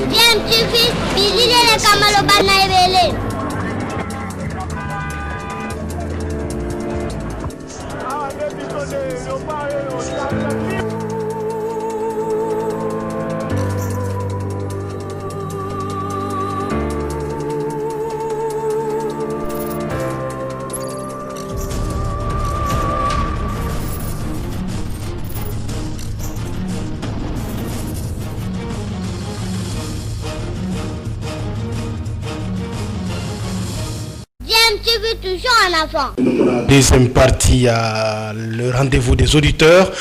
Bien, tu fais, Billy le Kamalo Banaïvele. Tu veux toujours un enfant. Deuxième partie, à le rendez-vous des auditeurs.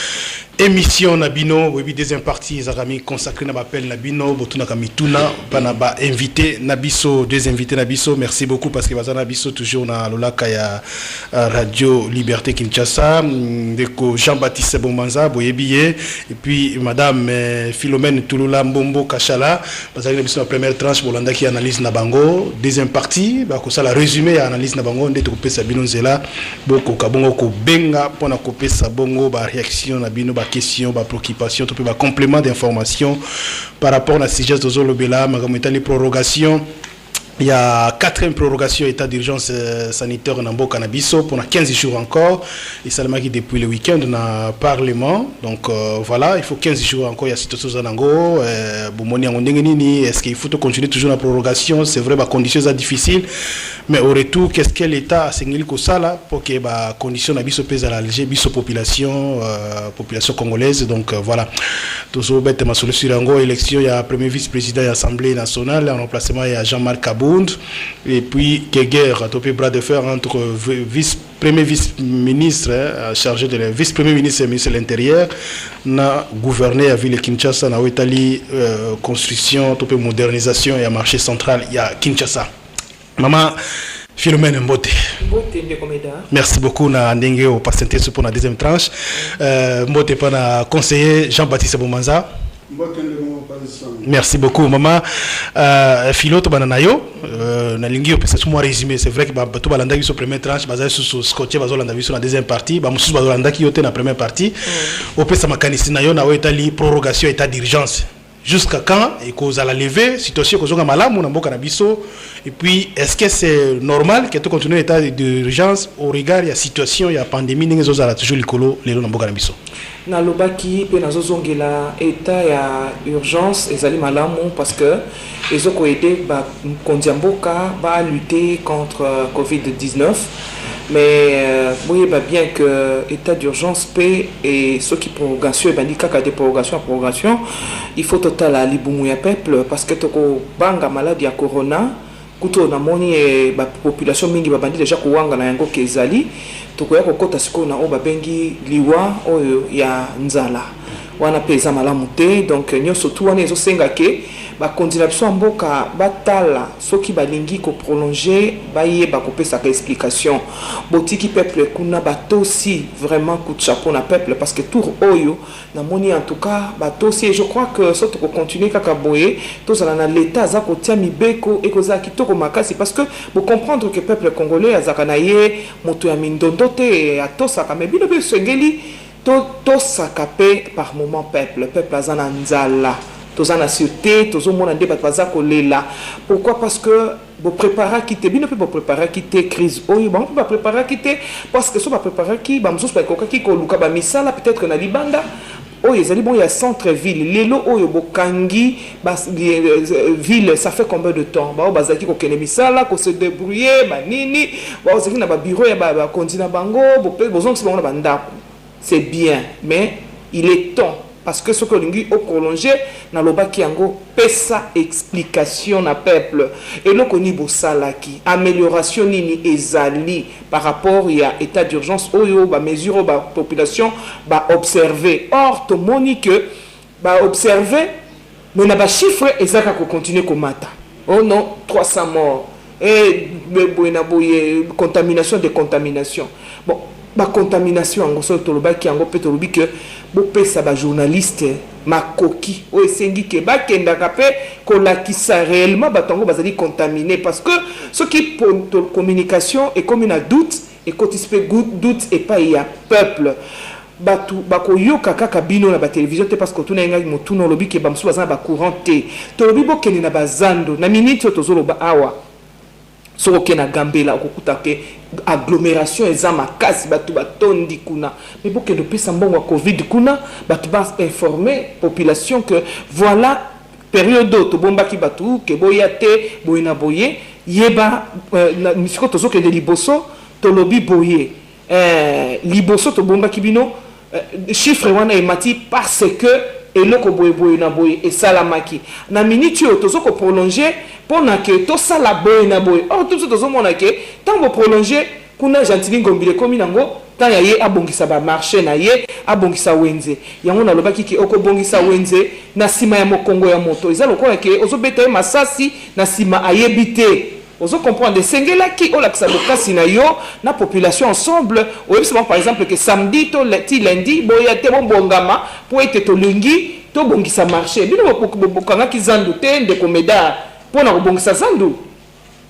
Émission Nabino, oui, deuxième partie, Zarami consacré à l'appel Nabino, Botuna Kamituna, Banaba invité Nabiso, deux invités Nabiso, merci beaucoup parce que Bazana Nabiso toujours na Lola Kaya Radio Liberté Kinshasa, Deko Jean-Baptiste Bomanza, Boyebiye, et puis Madame Philomène Touloula Mbombo Kachala, Bazana Nabiso la première tranche, Bolanda qui analyse Nabango, deuxième partie, Bakosa la résumé à analyse Nabango, on détruit Sabino Zela, Boko Kabongo Ko Benga, Pona Kopé Sabongo, ba réaction Nabino, ba question, ba préoccupation, tout ba complément d'information par rapport à la sagesse de Zolobela, les prorogations. Il y a 4e prorogation état d'urgence sanitaire en Nambo Cannabiso pendant 15 jours encore. Et ça qui depuis le week-end dans le Parlement. Donc voilà, il faut 15 jours encore. Il y a situation Zanango. Est-ce qu'il faut continuer toujours la prorogation? C'est vrai, les conditions sont difficiles. Mais au retour, qu'est-ce que l'État a signé pour que les conditions n'abisso pèsent à l'Alger, biso population congolaise. Donc voilà. Tout ça, ma solution élection, il y a premier vice-président de l'Assemblée nationale. En remplacement, il y a Jean-Marc Kabou. Et puis, guerre, topé bras de fer entre premier vice-ministre chargé de vice-premier ministre et ministre de l'Intérieur, na gouverné à ville Kinshasa, na Italie, construction, topé modernisation et à marché central, il y a Kinshasa. Maman Philomène Mbote. Merci beaucoup na ndenge au patienter pour la deuxième tranche. Mbote pour na conseiller Jean-Baptiste Bomanza. Merci beaucoup maman. Philo to bananayo na lingi opesa moi résumé, c'est vrai que tout balanda qui sur première tranche basé sur scotché bazolanda sur la deuxième partie ba mususu bazolanda qui yote na première partie opesa makanisi na yo na Italie prorogation état d'urgence. Jusqu'à quand et cause à la levée, situation cause à malamu na mboka na biso. Et puis est-ce que c'est normal que tu continues l'état d'urgence au regard de la situation, il y a pandémie n'engue zozala toujours likolo lelo na mboka na biso. Na lobaki pe na zozongela état ya urgence ezali malamu parce que ezoko aider ba kondiamboka ba lutter contre Covid-19. Mais oui, bien que l'état d'urgence paie et ceux qui prorogation, ben kaka des prorogations à prorogation, il faut total à libumouya peuple parce que toko banga maladie à corona, kuto na moni et ba population mingi ba bandi déjà kuwanga na yango kezali, toko ya kokota siko na oba bengi liwa oyo ya nzala. Wana pesa malamu te donc nyoso tu wana ezo senga ke ba continuation mboka batala soki balingi ko prolonger baye ba kopesa ka explication botiki peuple kuna batosi vraiment coup de chapeau na peuple parce que tour oyo na moni en tout cas batosi et je crois que soto ko continuer kaka boye tozala na l'état za ko tia mibeko et ko za kitoko makasi parce que vous comprendre que peuple congolais azaka na ye moto ya mindondo te atosa ka mebino be sengeli to sakapé par moment peuple azana nzala tozana sûreté tozomona nde bato baza kolela pourquoi parce que vous préparez quitter bino pe vous préparer quitter crise oyo ba peut pas préparer quitter parce que so ba préparer ki ba mzusu ba koka ki ko luka ba misala peut-être na libanda oyo ezali bon il y a centre ville lelo oyo bokangi ba ville ça fait combien de temps ba bazaki ko kene misala ko se débrouiller ba nini ba ozaki na ba bureau ya ba kontina bango bo pe bozong si bango na bandako. C'est bien, mais il est temps parce que ce que l'on a prolongé dans le bas qui ango pesa explication na peuple et le koni bosalaki amélioration nini ezali par rapport il y a état d'urgence oyo ba mesure ba population ba observer or to monique ba observer mais na ba chiffre ezaka ko continuer ko mata oh non 300 morts et boye contamination de contamination bon ba contamination en gros toloba ki ango petolobi que bo pesa ba journaliste makoki o esengi ke ba kenda kapé ko lakisa réellement batango bazali contaminé parce que ce qui pour communication est comme une doute et quand il se fait doute et pas il y a peuple batu bako yoka kaka bino na ba télévision te parce que tuna nga motuno lobi ke bamsu bazana ba courant te to lobi bokeni na bazando na minute to zolo ba awa so okena gambela okukuta ke agglomération eza makasi batu batondi kuna mais bokendo pesa mbongo wa covid kuna batu ba informer population que voilà période to bombaki batu ke boya te boyena boye yeba misiko to zokende liboso to lobi boye liboso to bombaki bino chiffre wana emati parce que eloko boye na boye et salamaki na minute yo tozoko prolonger pona ke to sala boye na boye tout ça tozomona ke tant bo prolonger kuna Gentili Ngombile komi nango tant ya ye abongisa ba marché na ye abongisa wenze yango na lobaki ke okobongisa wenze na sima ya mokongo ya moto eza lokola ke ozobeta masasi na sima ayebite. Ozo comprendre sengela ki olakisa lokasi na yo na population ensemble oyebisa par exemple que samedi to lundi boya te bongama po ete to lingi to bongisa marché bino bokanga ki zandu te ndeko meda pona ko bongisa zandu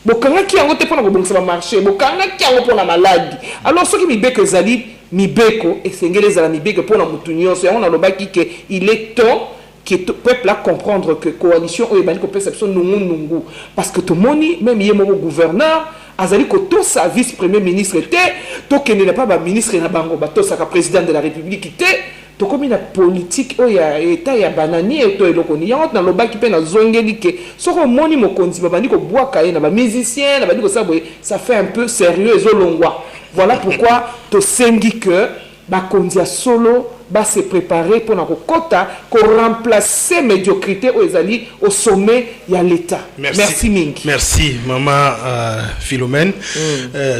bokanga ki yango te pona ko bongisa marché bokanga ki yango pona maladi alors soki mibeko ezali mibeko esengela ezala mibeko pona mutu nyonso yango na lobaki ke il est temps que le peuple a comprendre que coalition ou une perception nungu parce que tout le monde même yé mon gouverneur azali ko to sa vice premier ministre était to que n'est pas ministre na bango bato sa président de la république était to comme une politique o ya état ya banani et to eloko ni yango na lobaki pe na zongeli ke soko moni mokonzi babandi ko boaka ye na ba musicien na bandi ko ça fait un peu sérieux ezolongwa voilà pourquoi to sengi que bakonzi solo va se préparer pour remplacer médiocrité aux alliés au sommet il y a l'État. Merci Mingi. Merci maman Philomène.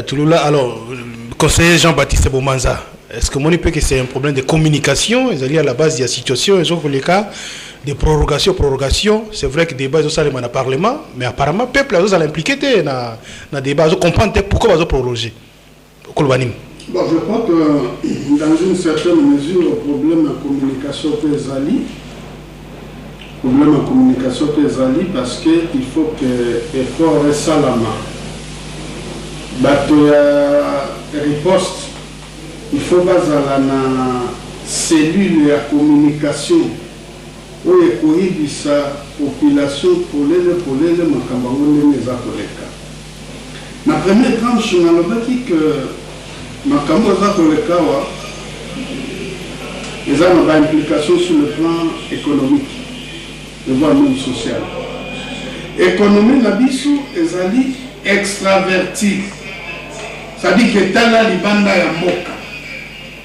Touloula, alors conseiller Jean-Baptiste Bomanza, est-ce que mon que c'est un problème de communication? Ils allaient à la base de la situation, ils ont les cas de prorogation. C'est vrai que des débat ils ont le parlement, mais apparemment le peuple a impliqué dans le débat, ils comprennent pourquoi ils ont prorogé. Bon, je crois que dans une certaine mesure, le problème de communication peut aller. Parce qu'il faut que l'effort reste à la main. Riposte, il faut baser la cellule de communication où il y a population pour les la première tranche, on a que Makambo Kolekawa, ils ont une implication sur le plan économique, voire même social. L'économie Nabisu est extravertie. C'est-à-dire que Tala Libanda Yamboka.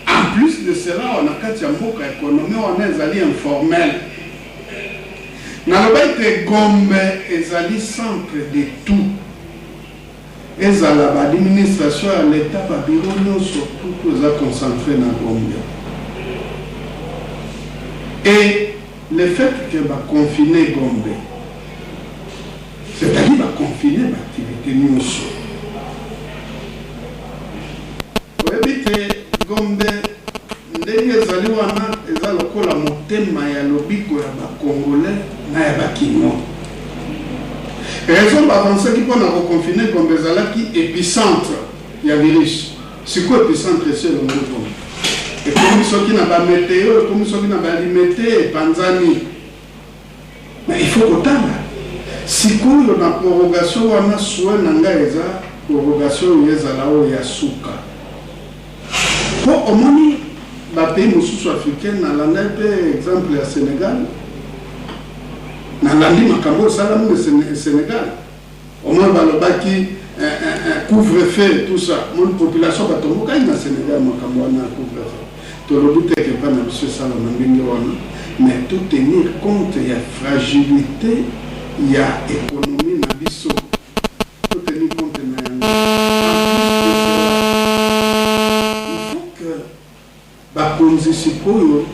En plus de cela, on a quatre Yamboka économie, on est informel. Nalobaite Gombe est centre de tout. Et l'administration à l'État, surtout, nous a concentré dans Gombe. Et le fait que va confiner Gombe, c'est-à-dire va confiner l'activité nous. Vous voyez que Gombe, ndenge ezali wana eza lokola motema ya lobiko ya Congolais na ya Bakino. Raison d'avancer qui peut nous confiner comme des qui épicentre il y a virus. C'est quoi épicentre c'est le monde. Et comme ceux qui n'ont pas météo, comme ceux qui n'ont pas limité, Tanzanie. Mais il faut qu'autant là. Si quoi la prorogation on a soin nanga eza prorogation yeza là où ya suka. Pour au moins ba pays mususu africain na landa exemple à Sénégal. Dans la ligne Makambo Salam de Sénégal, au moins Balobaki couvre-feu, tout ça. Mon population va tomber au Sénégal, Makambo a couvre-feu. Tout le but est que pas M. Salam, mais tout tenir compte, il y a fragilité, il y a économie, il tout tenir compte. Il faut que Bakonzi Sipoyo,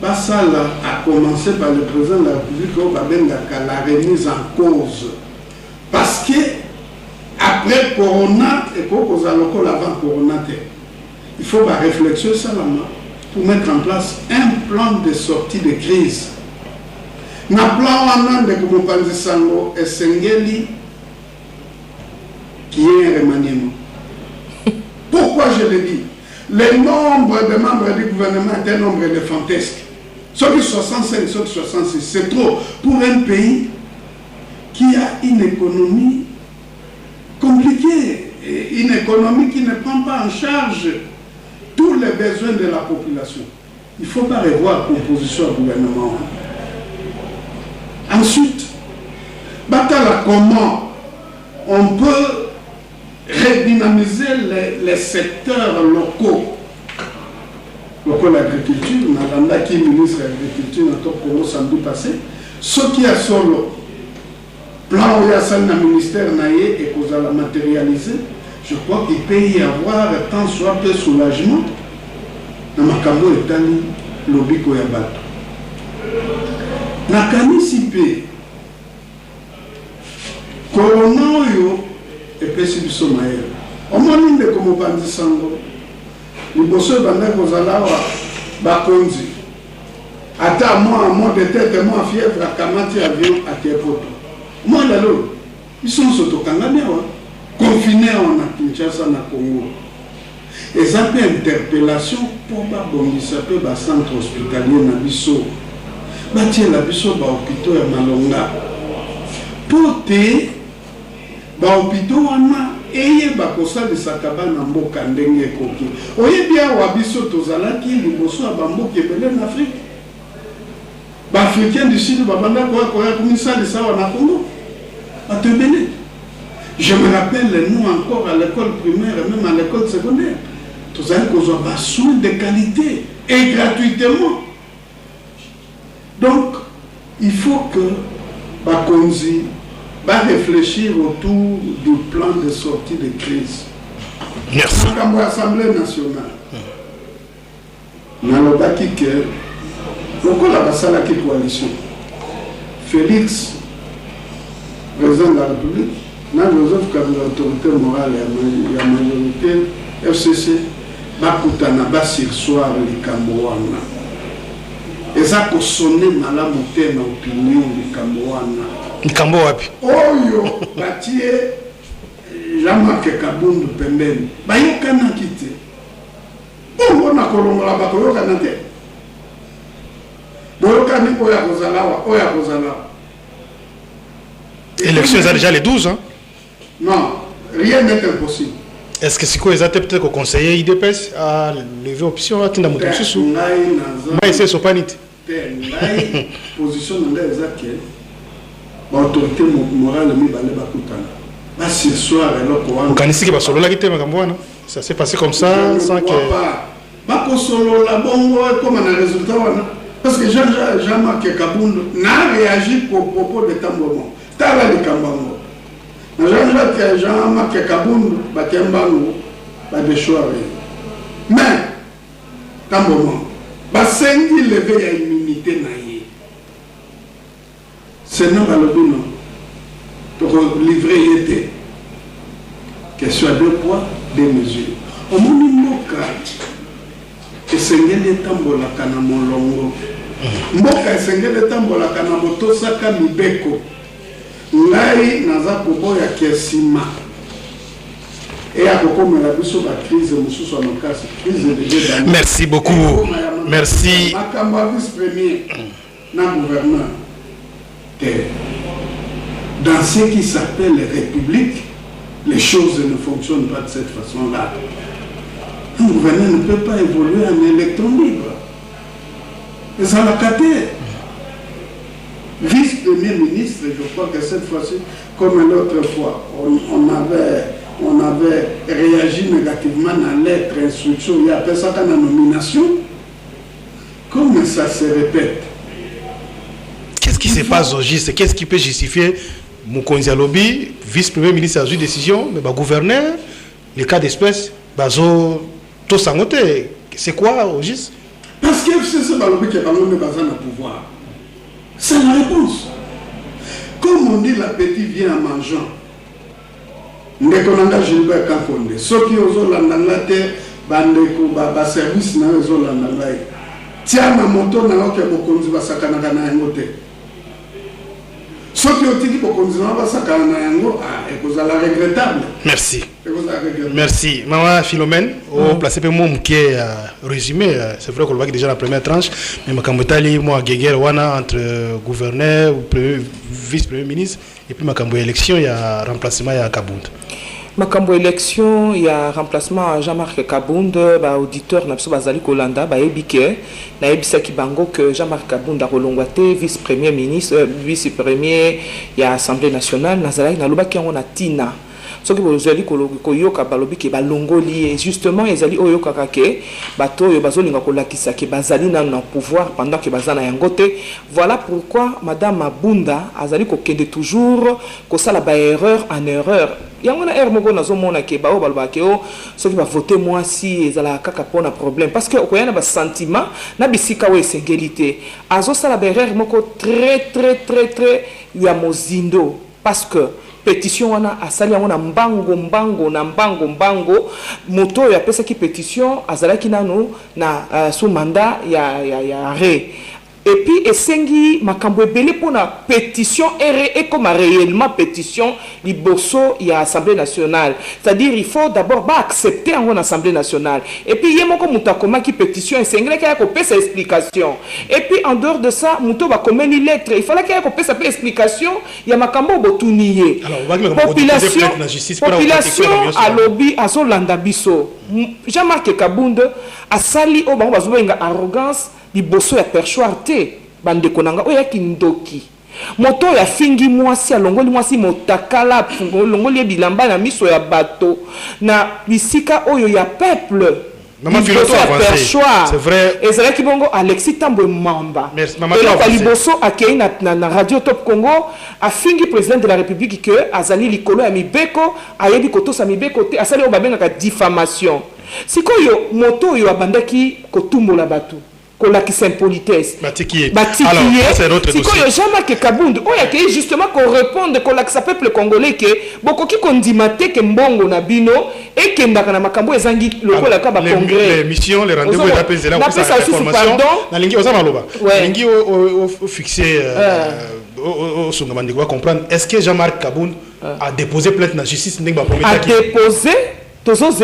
Bassala a commencé par le président de la République au Babengaka la remise en cause. Parce que après Corona et avant Corona, il faut la réflexion pour mettre en place un plan de sortie de crise. Le plan de Kumopanzi Sango et Sengeli qui est un remaniement. Pourquoi je le dis? le nombre de membres du gouvernement est un nombre de fantasques. Ceux qui 65, ceux qui 66, c'est trop pour un pays qui a une économie compliquée, et une économie qui ne prend pas en charge tous les besoins de la population. Il ne faut pas revoir la composition du gouvernement. Ensuite, comment on peut redynamiser les secteurs locaux. L'agriculture, qui est ministre de l'agriculture, dans le samedi passé, ce qui a solo plan où il y a ça dans le ministère et qu'on a matérialisé, je crois qu'il peut y avoir tant soit peu soulagement dans ma cambo et lobby koyabato. La canisipe, corona yo et pesibiso maël. Au moins l'une comme bandi sango. Les bosseurs bandés kozalawa bakonzi. Ata moi de tête, moi fièvre à kamati avion à Kepoto. Moi là ils sont autocanganés, confinés en Kinshasa na Congo. Et ça peut interpellation pour babongisa pe ba centre hospitalier na biso. Batie la biso ba hôpital ya Malonga. Pote ba hôpital wana eye bakosa de sakaba na mboka ndenge koki. Oye bien wa biso tozalaki liboso ba mboka ebele na Afrique. Ba africain du sud ba banda ko ya komisa de sawa na Congo. Atebele. Je me rappelle nous encore à l'école primaire et même à l'école secondaire. Tous allons qu'on a soins de qualité et gratuitement. Donc, il faut que Bakonzi va réfléchir autour du plan de sortie de crise. Merci. Dans l'Assemblée nationale, dans le baki que pourquoi la bassala qui coalition Félix, président de la République, dans Joseph Kabila, l'autorité morale et la majorité FCC, bakutana basirsoir les Cambouana. Et ça a sonné malamu te na opinion les Cambouana. Nkambo wapi? Oyo batie Jean-Marc Kabundu pembeni. Bayokana kite. Bongo na kolongola bakoyokana te. Boyokani oya kozalawa, oya kozalawa. L'élection est déjà les 12, hein? Non, rien n'est impossible. Est-ce que c'est quoi les actes peut-être que conseiller IDPS a levé option à Tinda Moutoussou? Mais c'est Sopanite. Position dans les actes, l'autorité morale mi balé bakutana. Bah ce soir alors quoi? Vous connaissez que basolo la guité Makambouana? Ça s'est passé comme ça sans que. Bah solo la bongo comme un résultat parce que Jean-Marc Kabundu n'a réagi au propos de Tambomon. Tala les Kambango. Jean-Marc Kabundu Bakembango ba déchoir. Mais Tambomon ba sengi levé à immunité naïe. C'est non à l'obino. Pour livrer était que soit 2 poids, 2 mesures. Au Moka et sengeli tambola kana molongo. Mboka sengeli tambola kana moto saka mibeko. Ngai naza koboya kesima. Et à comme la biso ba crise mususu anokasi crise de. Merci beaucoup. Merci. Makamba vice-premier na gouverneur. Dans ce qui s'appelle République, les choses ne fonctionnent pas de cette façon-là. Un gouverneur ne peut pas évoluer en électron libre. Et ça l'a caté. Vice-premier ministre, je crois que cette fois-ci, comme l'autre fois, on avait réagi négativement à lettre, instruction, il y a appelé ça dans la nomination. Comme ça se répète. Qu'est-ce qui se passe au GIS? Qu'est-ce qui peut justifier Moukonzi Alobi, vice-premier ministre a eu décision, mais gouverneur, les cas d'espèce, tout sangote. C'est quoi au GIS? Parce que c'est Balobi qui est ballon de bazar au pouvoir. C'est la réponse. Comme on dit, l'appétit vient en mangeant. Ndekonanga Gilbert Kankonde. Ceux qui osent l'andanga te, bandeko, ba service na osent l'andanga. Tiens, ma moto na oke Mokonzi basakanaka na ngote. Ce qui est dit pour continuer à ça, c'est regrettable. Merci. Merci. Maman Philomène, au placé pour moi qui est résumé, c'est vrai qu'on le voit déjà la première tranche, mais ma cambotali moi guerre wana entre gouverneur, vice-premier ministre et puis ma cambo élection il y a remplacement il y a Kabound. Makambo élection, il y a remplacement à Jean-Marc Kabound, auditeur na bazali Kolanda, ebike na ebisaki bango que Jean-Marc Kabound a relongate vice-premier ministre, vice-premier il y a Assemblée nationale, nazalaki na lobaki on a Tina. Ce que vous avez dit que balobi ke balongoli et justement ils allaient oyo kakake bato yo bazolinga kolakisa ke bazali na pouvoir pendant que bazana yangote. Voilà pourquoi madame Mabunda azali ko kende toujours ko sala ba erreur en erreur. Yango na erreur moko nazo mona ke ba o baloba ke o ceux qui va voter moi si ezala kaka pona problème parce que okoyana ba sentiment na bisika we sengélité azo sala ba erreur moko très ya mozindo parce que pétition wana asali yango na mbango moto ya pesa ki pétition azalaki nanu na sous mandat ya arrêt et puis esengi makambo ebele pona pétition et comme réellement pétition liboso ya Assemblée nationale, c'est-à-dire il faut d'abord accepter en Assemblée nationale et puis yemoko mutakoma ki pétition esengela ka ko pesa explication et puis en dehors de ça muto ba komeni lettre il fallait ka ko pesa explication ya makambo botuniye population a lobby azolanda biso Jean-Marc Kabound asali o bango bazobenga arrogance liboso ya perchoir te bande konanga oya kindoki moto ya fingi mwasi alongoli mwasi motakala longoli bilamba na miso ya bato na bisika oyo ya peuple liboso ya perchoir c'est vrai ezalaki bongo Alexis Tambwe Mamba et liboso akei na radio Top Congo afingi président de la République que azali likolo ya mibeko ayebi kotosa mibeko te asali o babengaka diffamation sikoyo moto yo abandaki kotumbola bato kolakisa impolitesse batikiye c'est notre dossier sikoyo Jean-Marc Kabound oya ke justement ko répondre kolakisa peuple congolais que bokoki kondimate ke mbongo na bino et que ndaka na makambo ezangi lokola ka ba congrès les missions les rendez-vous et appels là pour ça information na lingi oza maloba lingi au fixer au sungabandi va comprendre est-ce que Jean-Marc Kabound a déposé plainte na justice ndenge ba premier a déposé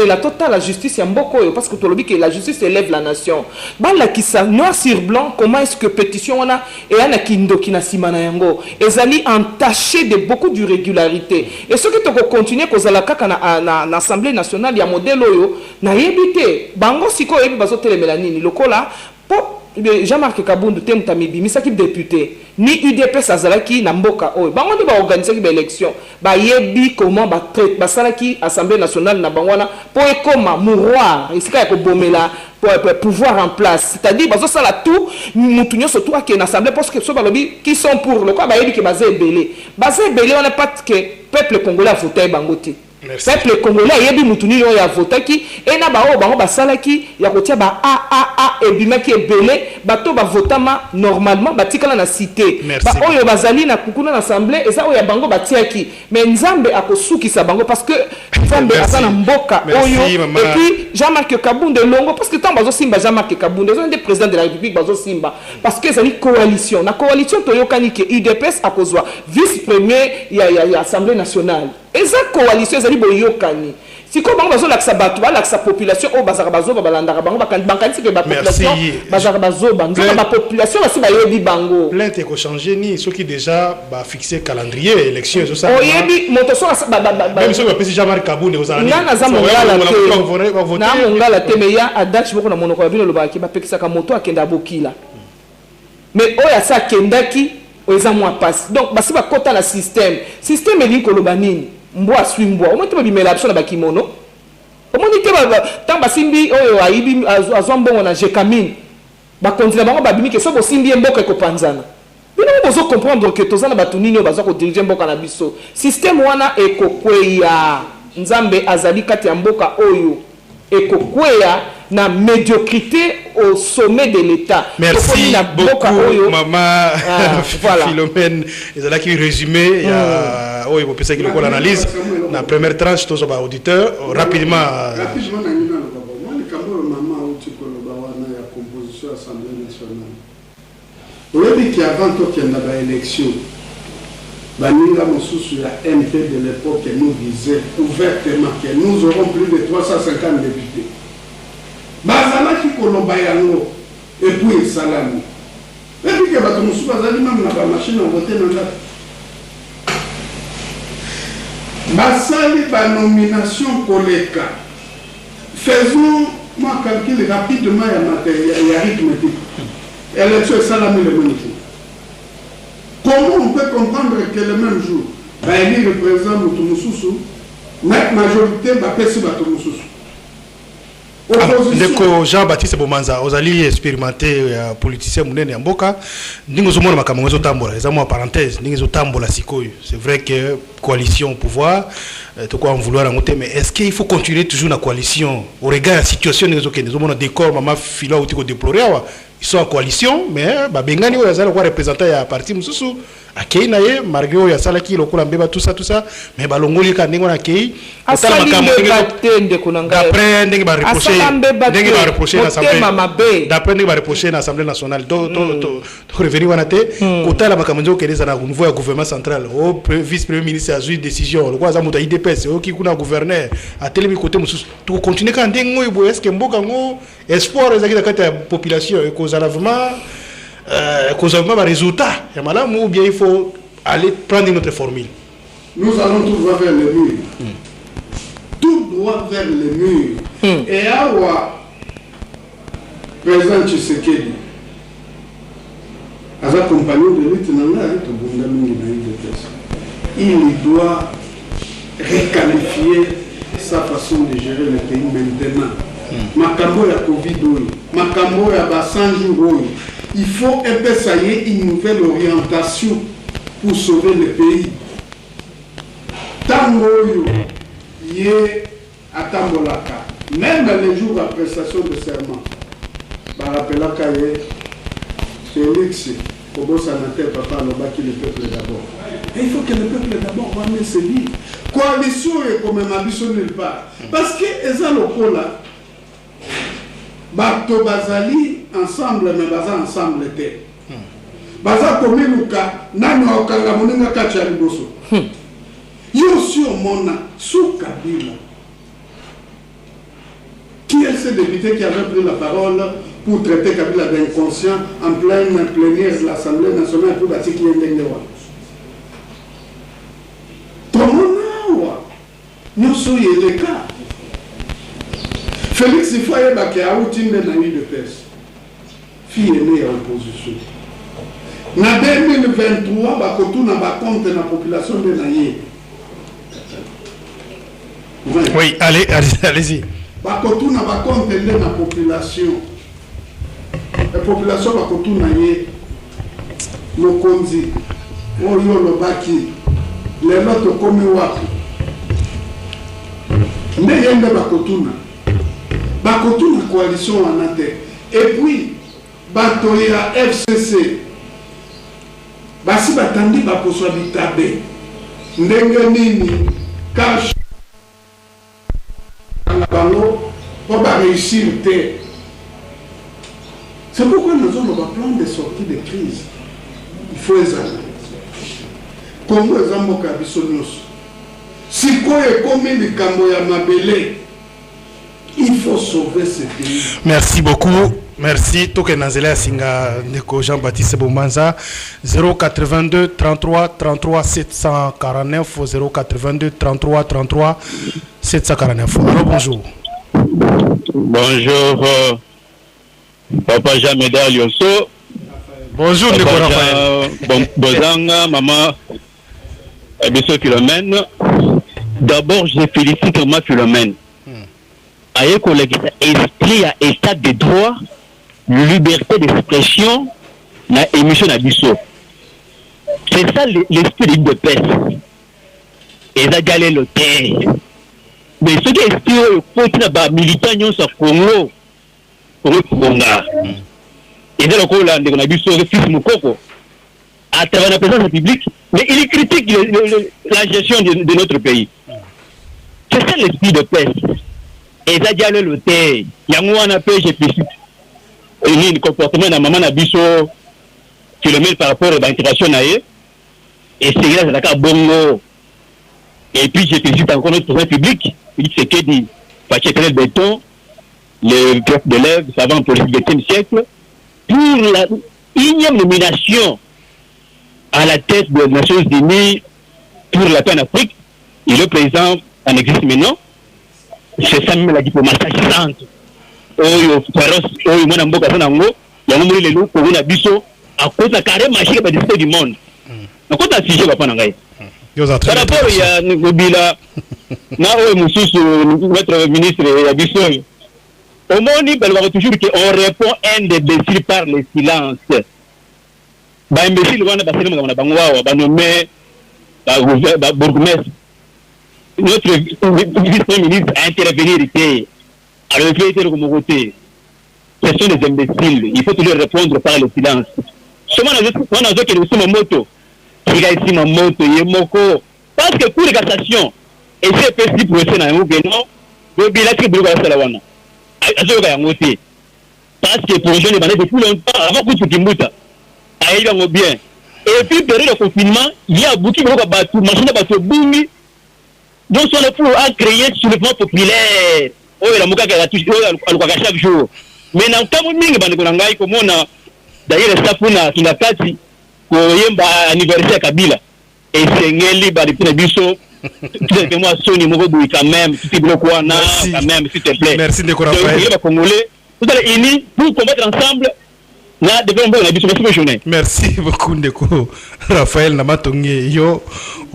la totale la justice ya mboko parce que tu que la justice élève la nation bala kisa noir sur blanc comment est-ce que pétition wana et ana kindoki na simana yango ezali entaché de beaucoup d'irrégularités et ce que tu continuer kozala kaka na Assemblée nationale ya modèle oyo na yebité bango siko yebi bazotelemela nini lokola po Jean-Marc Kabound temta mibi misaki député ni UDPS azalaki na mboka oyo bango ndi ba organiser ki ba élection ba yebi comment ba traite ba salaki Assemblée nationale na bangwana po ekoma mouroir isika ya ko bomela pour pouvoir en place c'est-à-dire bazo sala tout mutunyo surtout à na assemblée parce que so balobi qui sont pour le quoi ba yebi ke bazé belé on n'est pas que peuple congolais a voté bangote. Peuple congolais yebi mutuni yo ya votaki et na ba o bango basalaki ya kotia ba et bimaki ebele bato ba votama normalement batikala na cité ba oyo bazali na kukuna na assemblée et ça oyo bango batiaki mais nzambe akosukisa bango parce que nzambe asana mboka oyo et puis Jean-Marc Kabound longo parce que tant bazo simba Jean-Marc Kabound ils ont des présidents de la République bazo simba parce que c'est une coalition na coalition toyokani ke UDPS akozwa vice premier ya Assemblée nationale et ça coalition ezali boyokani siko bango bazo laksa bato ba laksa population o bazaka bazo balandaka bango bakanisi ke ba population bazaka bazo bango ba population basi ba yebi bango plainte ko changer ni ceux qui déjà ba fixer calendrier élection tout ça o yebi moto so même ceux qui Jean-Marc Kabound ozali na za mongala te mais ya adach boko na monoko ya bino lobaki ba pekisa ka moto akenda bokila mais o ya sa kendaki o eza moi passe donc basi ba kota na système eli ko lobanini mbwa swimbo omo te bimela biso na bakimono omo ni te ba tamba simbi oyo aibi azwambongo na jekamine ba continue bango ba bimike so bo simbi mboka ko panzana bino bozo comprendre que tozana batunini bazo ko diriger mboka na biso système wana ekokweya nzambe azali kati ya mboka oyo ekokweya na médiocrité au sommet de l'État. Merci beaucoup, maman voilà. Philomène. Ils ont qui résumé. Il y a il faut penser qu'il y a l'analyse. La première tranche, tous les auditeurs rapidement. Rapidement, maman tu la composition Assemblée nationale. Vous avez dit qu'avant qu'il y ait une élection, Baninga Mosusu, la MP de l'époque, nous disait ouvertement que nous aurons plus de 350 députés. Bazala qui Kolombayango, et puis Salami. Et puis que Batomousou Bazali, même la machine a voté dans la. Basali, la nomination Koleka. Faisons, moi, calcul rapidement, il y a arithmétique. Élection Salami le magnifique. Comment on peut comprendre que le même jour, il représente Moutoumoussousou, la majorité va passer Moutoumoussousou. Ndeko Jean-Baptiste Bomanza, vous allez expérimenter politicien Mounene Mboka, nous avons makambo tambola, les amours parenthèse, nous avons tambola sikoyo. C'est vrai que coalition au pouvoir, tout quoi en vouloir en monter, mais est-ce qu'il faut continuer toujours la coalition au regard de la situation nous avons un décor, maman filo ou déplorer, ils sont en coalition, mais Bengani ou Yazal quoi représenter à parti Moussou, à Keinaye, malgré y a Salaki, le Koulambeba, tout ça, mais Balongoli quand on a Kei, d'après Ndenge va reprocher l'Assemblée, d'après Ndenge va reprocher l'Assemblée nationale, donc revenir à Nate, côté la Makamanjo qui est au niveau du gouvernement central, au vice-premier ministre a eu une décision, le quoi ça monte à IDPS, au qui est gouverneur, à tel côté Moussou, tout continuer quand Ndenge est-ce que Mbokango espoir les acquis de la population et cause à l'avènement un résultat ou bien il faut aller prendre une autre formule. Nous allons tout droit vers le mur. Tout droit vers le mur. Et Awa, président Tshisekedi, à sa compagnie de lutte, il doit requalifier sa façon de gérer le pays maintenant. Makambo ya Covid, Makambo ya Bassan jours, il faut essayer une nouvelle orientation pour sauver le pays. Tango yé à Tambolaka, même les jours de prestation de serment, par rappel à Félix, Kobo Sanater, papa, qui le peuple d'abord. Et il faut que le peuple d'abord ramène ses livres. Coalition est comme un abysse nulle part. Parce que les locaux là, Bato Bazali ensemble, mais Baza ensemble était. Baza comme Luka, Nano Okanga Moninga Kachaliboso. Yo sur Mona, sous Kabila. Qui est ce député qui avait pris la parole pour traiter Kabila d'inconscient en pleine plénière de l'Assemblée nationale pour bâtir qui est Ndengewa? Tomonawa, nous sommes les cas. Félix Ifoye Baké a outimé dans l'île de Perse. Fille née en opposition. En 2023, Bakotou n'a pas compte de la population de Naïe. Oui, allez-y. Bakotou n'a pas compte de la population. La population Bakotou Naïe, le Konzi, Oyo le Baki, les autres comme Wapi. Mais il y a Bakotou Bakotou na coalition en Ate. Et puis, Batoya FCC. Basi batandi baposwa bitabe. Ndenge nini cash na bango pour réussir te. C'est pourquoi nous avons un plan de sortie de crise. Il faut les analyser. Comme les Amboka Bissonios. Si quoi est comme les Kamboya Mabele. Il faut sauver ce pays. Merci beaucoup. Merci. Toke Nanzela Singa Neko Jean-Baptiste Bomanza 082 33 33 749 082 33 33 749. Alors bonjour. Bonjour Papa Jean Médard Liosso. Bonjour Neko Raphaël. Bozanga maman Abisso Philomène. D'abord je félicite maman Philomène. Avec l'esprit à état de droit, liberté d'expression, la émission d'Abisso. C'est ça l'esprit de paix. Et ça galère le terre. Mais ce qui est esprit au côté militant sur Congo, Conga. Et c'est le coup là, on a vu sur le fils Moukoko, à travers la présence publique, mais il critique la gestion de notre pays. C'est ça l'esprit de paix. Et ça dit le thé, il y a un peu de comportement de maman Abisso qui le met par rapport à l'intégration. Et c'est là, c'est bongo. Et puis, je félicite encore notre président public, Félix Tshisekedi, Pachetel Béton, le chef de l'œuvre, savant politique du XXe siècle, pour la énième nomination à la tête des Nations Unies pour la paix en Afrique. Et le président en existe maintenant. C'est ça même la diplomatie agissante. Oyo Faros, Oyo Mwanamboka Sanango, Yango Lelo, Corona Bisso, à cause de la carrière magique du monde. À cause de la sujet, papa Nangaï. Par rapport à Ngobila, notre ministre Yabiso, au monde, il va toujours qu'on répond un des imbéciles par le silence. Bah, imbécile, on a passé le monde, on a nommé bourgmestre. Notre vice-ministre a intervenu à le comme côté. Ce sont des imbéciles. Il faut toujours répondre par le silence. Seulement, on a dit que nous sommes en moto. Il a ici ma moto, il est moko. Parce que pour les cassations, et c'est possible pour essayer dans un non, le bilan qui est bloqué à la wana. Parce que pour les jeunes, depuis longtemps, avant que tu mouta, aïe, on bien. Et puis, période de confinement, il y a beaucoup de bateaux, machine de bateaux, boumi. Donc, on est pour créer sur le plan populaire. Oh, il y a un qui a touché chaque jour. Mais dans le cas où on a comme on a d'ailleurs, le staff qui n'a pas dit qu'il anniversaire à Kabila. Et c'est Ngeli, depuis le biseau. Moi, Sony, Moroboui, quand même, si tu bloques, quand même, s'il te plaît. Merci, Ndeko Raphaël. Vous allez unis pour combattre ensemble. Merci beaucoup, Ndeko Raphaël Namatongue. Yo,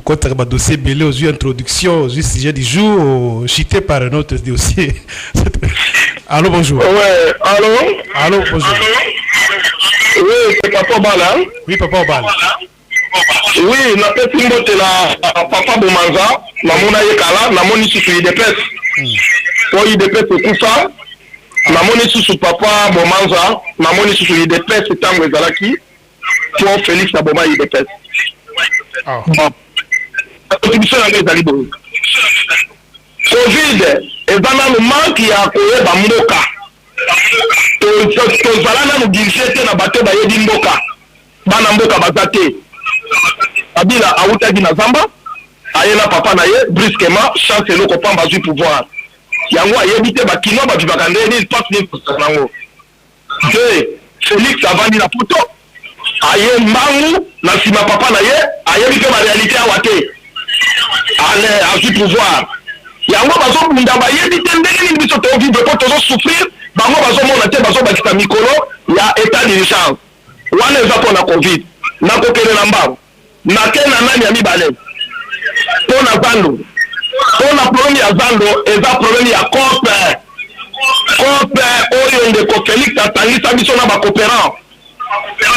quand tu as dossier belé aux yeux introduction, aux yeux sujet du jour, cité par notre dossier. Allô, bonjour. Ouais, allô. Allô, bonjour. Oui, c'est Papa Obala. Oui, Papa Obala. Oui, na petit mot de la Papa Bomanza, na mona yekala, na moni sur IDPS. Pour IDPS et tout ça. Na moni sur Papa Bomanza, na moni sur IDPS et tango ezalaki pour Félix Aboma IDPS. Ah. La contribution à ezali bo. Covid ezana no manki ya koyeba mboka. To zalana no dirigete na bato bayebi mboka. Bana mboka bazate. Abila autaki na zamba, ayena papa na ye brusquement chance eloko pamba zu pouvoir. Yango ayebite bakino babibaka ndeni passe ni kosango. De Félix avandi na poto. Aye mangu na sima papa na ye, ayebite ba réalité awate. Ale azu pouvoir. Yango bazo bunda bayebite ndeni biso to vivre ko tozo souffrir, bango bazo mona te bazo bakita mikolo ya état d'urgence. Wana eza pona Covid. Na kokele na mbabu. Na kena nani ya mibale. Pona zando. Pona problème ya zando, eza problème ya COP. COP oyo ndeko Félix atangisa biso na ba coopérant.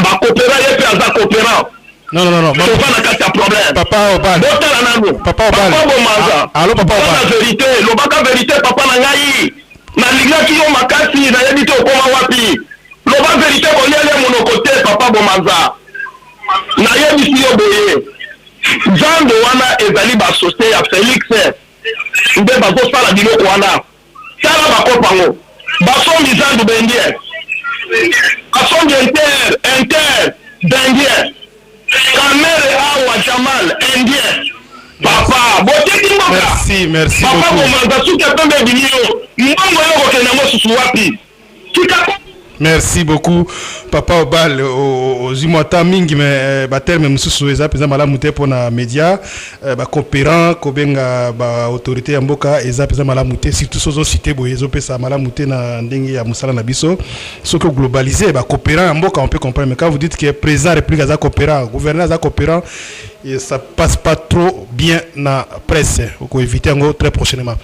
Ba coopérant yepe aza coopérant. Non. C'est pas na kati ya problème. Papa Obala. Botala nano. Papa Obala. Papa Bomanza. Allô, Papa Obala. La vérité, lobaka vérité papa na ngai. Na lingaki yo makasi na yebite okoma wapi. Loba vérité boliele monoko te papa Bomanza. Na yebisi yo boye. Zando wana ezali basosé ya Félix. Nde bazosala biloko wana. Tala bakopango. Basombi zando bendie. Basombi inter bendie. Kamere awa Jamal indien. Papa, boteki mboka. Merci Papa beaucoup. Bomanza suke pembe binyo. Mbongo yoko kena mo susu wapi. Tika. Merci beaucoup, Papa Obal. Aux mingi mais terme mususu eza peza malamu te pona média ba coopérant kobenga ba autorité ya mboka eza peza malamu te surtout sozo cité boye zo pesa malamu te na ndenge ya musala na biso ce que globaliser ba coopérant ya mboka on peut comprendre mais quand vous dites que président république za coopérant gouverneur za coopérant et ça passe pas trop bien na presse pour éviter ngo très prochainement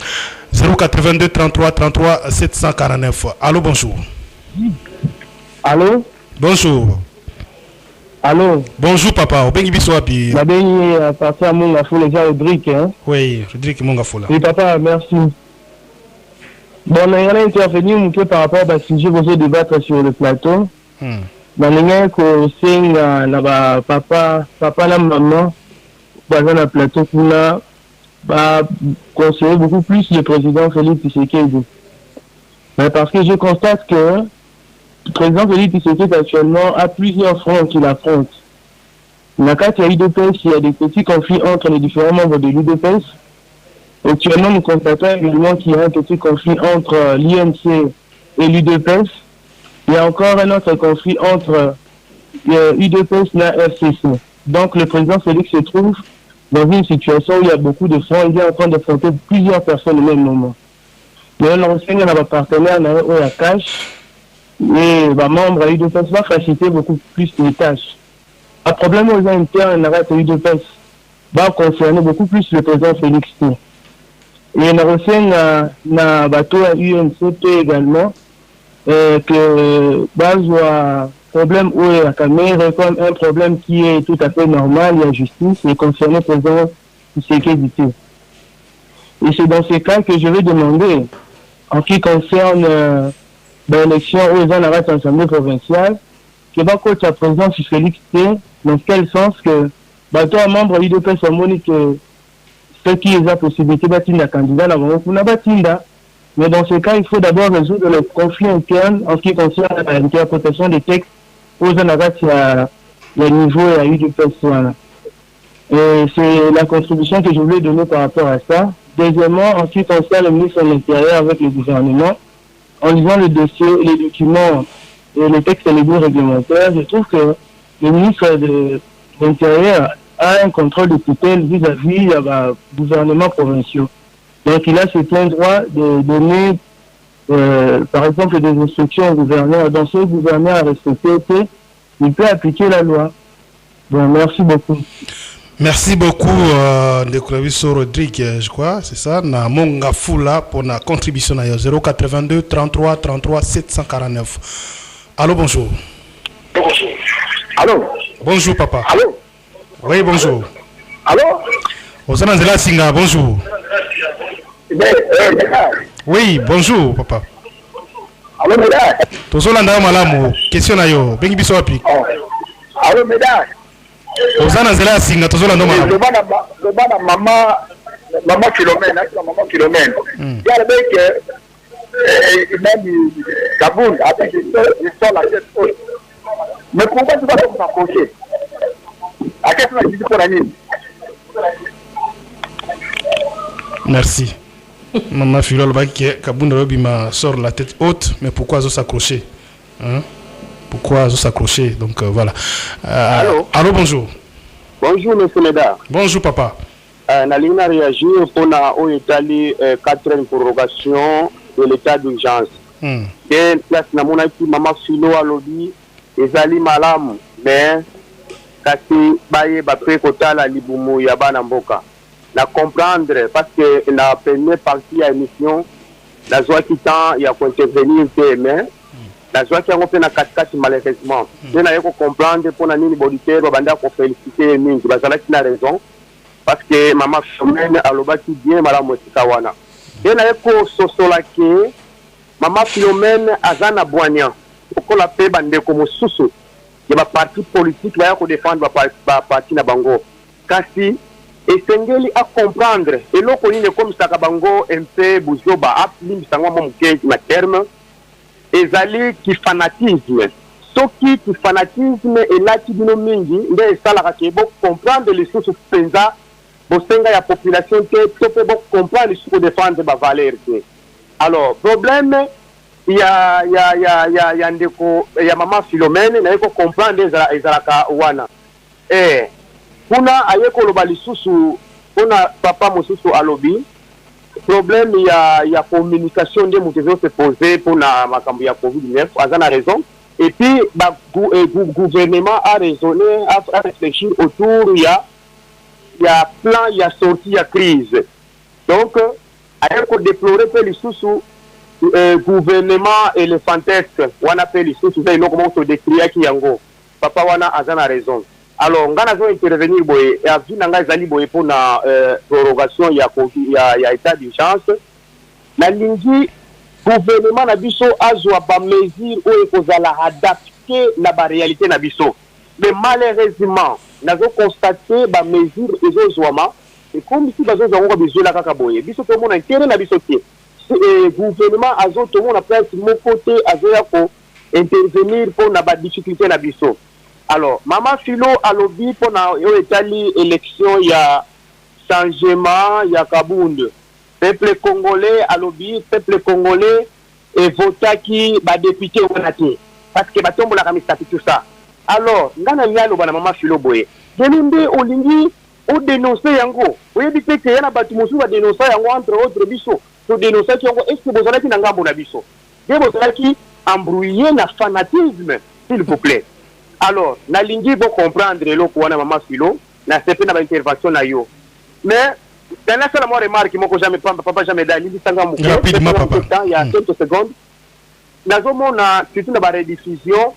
082 33 33 749. Allô, bonjour. Allô? Bonjour. Allô? Bonjour papa, obengi biso wapi? Nabengi papa Monga Foula, c'est Rodrigue, hein? Oui, Rodrigue Monga Foula. Oui papa, merci. Bon, on a intervenu par rapport à ce sujet que vous débattre sur le plateau. Dans les gens qui sont papa et maman, dans le plateau, va conseiller beaucoup plus le président Félix Tshisekedi. Parce que je constate que le président Félix Tshisekedi actuellement a plusieurs fronts qu'il affronte. Nakati à l'UDPS, il y a des petits conflits entre les différents membres de l'UDPS. Actuellement, nous constatons également qu'il y a un petit conflit entre l'INC et l'UDPS. Il y a encore un autre conflit entre l'UDPS et la FCC. Donc, le président Félix se trouve dans une situation où il y a beaucoup de fonds. Il est en train d'affronter plusieurs personnes au même moment. Mais l'enseigne a un partenaire où il y a cash et les membres de l'UDPS va faciliter beaucoup plus les tâches. Le problème aux internes de l'UDPS va concerner beaucoup plus le président Félix. Et l'enseigne a bateau à UNCP également que base problème où il y a comme un problème qui est tout à fait normal, il y a justice et concernant le président sécurité. Et c'est dans ces cas que je vais demander, en ce qui concerne l'élection aux Anarats Assemblée provinciale, que va coach à président Félix T, dans quel sens que toi, membre de l'UDPS, que ceux qui ont la possibilité de candidat, mais dans ce cas, il faut d'abord résoudre le conflit interne en ce qui concerne l'interprétation des textes aux Anarats à le niveau et à l'UDPS. Et c'est la contribution que je voulais donner par rapport à ça. Deuxièmement, en ce qui concerne le ministre de l'Intérieur avec le gouvernement, en lisant le dossier, les documents et les textes légaux réglementaires, je trouve que le ministre de l'Intérieur a un contrôle de tutelle vis-à-vis du gouvernement provincial. Donc il a ce plein droit de donner, par exemple, des instructions au gouverneur. Dans ce gouverneur à respecter, il peut appliquer la loi. Bon, merci beaucoup. Merci beaucoup, Ndekulabiso Rodrigue, je crois, c'est ça. Na Monga Fula pour la contribution à 082 33 33 749. Allô, bonjour. Bonjour. Allô. Bonjour, papa. Allô. Oui, bonjour. Allô. Osananzela Singa, bonjour. Oui, bonjour, papa. Allô, mesdames. Tozolanda malamu, question na yo, bengi biso wapi. Allô, mesdames. Osananzela Singa, tozolanda malamu. Le bana maman Philomène, maman Philomène. Il y a le mec, même Kaboul, avec il sort la tête haute. Mais pourquoi tu vas donc t'approcher? À quel point tu dis pour la nuit? Merci. Maman Philomène, Kaboul Robima sort la tête haute, mais pourquoi ils s'accrocher? Pourquoi ils s'accrocher? Donc voilà. Allô? Allô, bonjour. Bonjour, monsieur Meda. Bonjour, papa. Nalina réagir pour la Italie 4e prorogation de l'état d'urgence. Et place na monaki maman Philo à lobby ezali malamu mais kasi baye ba pekota la libumu ya bana mboka. Na comprendre parce que la première partie à émission la joie qui tend il y a intervenir mais la joie qui a fait na 4 malheureusement. Je n'ai pas comprendre pour na nini boditeur banda ko féliciter mingi bazala qui a raison parce que maman Philomène alobaki bien malamu tikawana. Je n'ai pas sosolake maman Philomène azana boignan pour la paix bande comme susu il y a parti politique va ko défendre ba parti na bango kasi esengeli a comprendre et loko ni comme ça ka bango MP buzoba aplim sangwa momuke na terme ezali ki fanatisme soki ki fanatisme et là qui bino mingi nde sala ka kebo comprendre les sources penza bosenga ya population te to pe comprendre les sources défendre ba valeur. Alors, problème, il y a ndeko, il y a maman Philomène, il faut comprendre les Zalaka Wana. Et, pour ayeko lobali susu, pour papa mosusu alobi, problème, il y a communication de motivation se poser pour la makambu ya Covid-19, azana raison. Et puis, le gouvernement a raisonné, a réfléchi autour, il y a plan, il y a sortie, il y a crise. Donc, ayeko déplorer peu les sous gouvernement éléphantesque on appelle les sous ils l'ont comment se décrire qui yango papa wana azana raison alors ngana zo intervenir boye et avis nanga ezali boye pour na prorogation ya état d'urgence na lingi gouvernement na biso azwa ba mesure o ekozala adapter na ba réalité na biso mais malheureusement nazo constater ba mesure ezozwama et comme si bazo zongo besoin la kaka boye biso to mona intérêt na biso tie le gouvernement azo to mona place mon côté azo ya ko intervenir pour na ba difficulté na biso Alors, Maman Philo a lobby pour l'élection, il y a changement, il y a Kabund. Peuple congolais a lobby, peuple congolais et vota qui va député au Kanati. Parce que batombo la statut tout ça. Alors, ngana mialo bana Maman Philo boye. Deminde olingi ou dénoncer yango. Vous évitez que yana batu musu va dénoncer yango entre autres biso. To dénoncer yango est-ce que vous allez ngambo na biso. Vous allez embrouiller na fanatisme, s'il vous plaît. Alors, na lingi vous comprendre le ko wana Maman Philo, na sepe na intervention na yo. Mais dans la seule remarque moko jamais papa jamais dali sanga moko. Rapidement papa. Il y a quelques secondes. Nazomona surtout na ba rediffusion.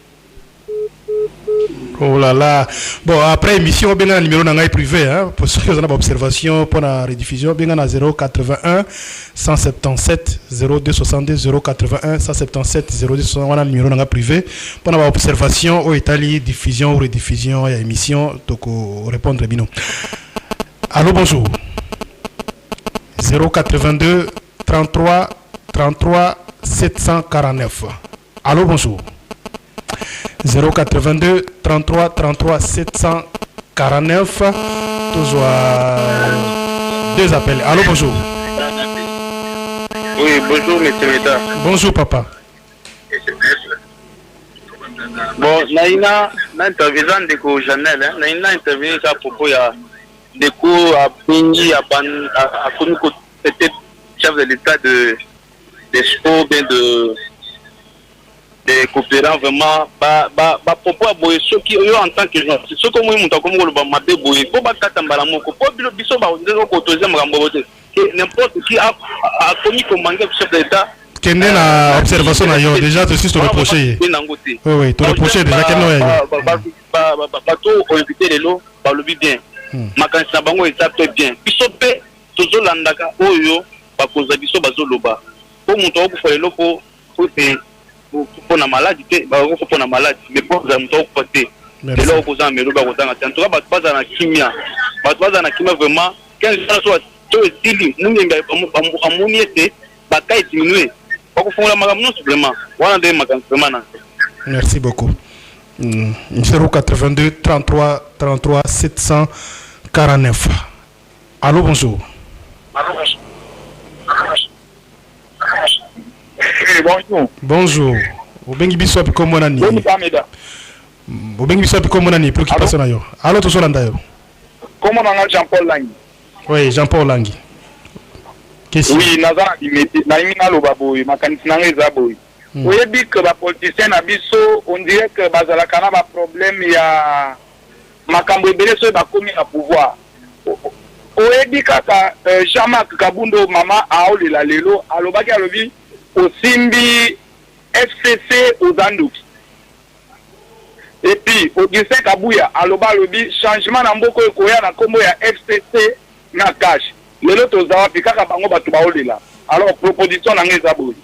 Oh là là. Bon, après émission, bien un numéro dans privé, hein, pour ceux qui ont une observation pour la rediffusion, bien à 081 177 0262 081 177 0262, on a le numéro dans privé pour la observation au Italie, diffusion ou rediffusion et émission, donc répondre bien. Allô, bonjour. 082 33 33 749. Allô, bonjour. 082 33 33 749. Toujours deux appels. Allô, bonjour. Oui, bonjour, monsieur Meda. Bonjour, papa. Bon, naina intervenant de ko Janel, naina intervenir à propos ya de ko à Pingi à Komiko, peut-être chef de l'état de sport, bien de coopérants vraiment propos à boye ceux qui en tant que gens ceux comme moi monta comme le mabe boye faut pas katambala moko pour biso ba ndeko ko toze makambo bote n'importe qui a commis comme manque chef de l'état kende na observation na yo déjà tu suis sur le projet. Oui, tu le projet déjà kende ya bato au invité les lots par le bien makanisa bango ça très bien biso pe tozo landaka oyo ba koza biso bazoloba pour monta ko fa le pour pour na maladie pour na maladie mais pour za mto côté de là opposant mais loba kotanga en tout cas baza na kimia vraiment 15 ans soit to stili munyenga amoni ete bakai diminuer pas ko fonga makamno supplément wana de makamno. Merci beaucoup. 082 33 33 749. Allô, bonjour. Bonjour. Bonjour. Obengi biso api komo nani? Obengi biso api komo nani préoccupation na yo. Allô, to solanda yo. Comment on Jean-Paul Langi? Oui, Jean-Paul Langi. Question. Oui, nazana dimeti na imina lo baboy makanisi na ngeza boy. Oyebi que ba politicien na biso on dirait que bazala kana ba problème ya makambo ebele so ba komi na pouvoir. Oyebi kaka Jean-Marc Kabundo mama aolela lelo alobaki alobi Osimbi FCC aux Andouki. Et puis, Augustin Kabouya, aloba lobi, changement na mboko ekoya na kombo ya FCC na cash. Lelo tozawa pikaka bango batu baolela. Alors, proposition na ngeza boyi.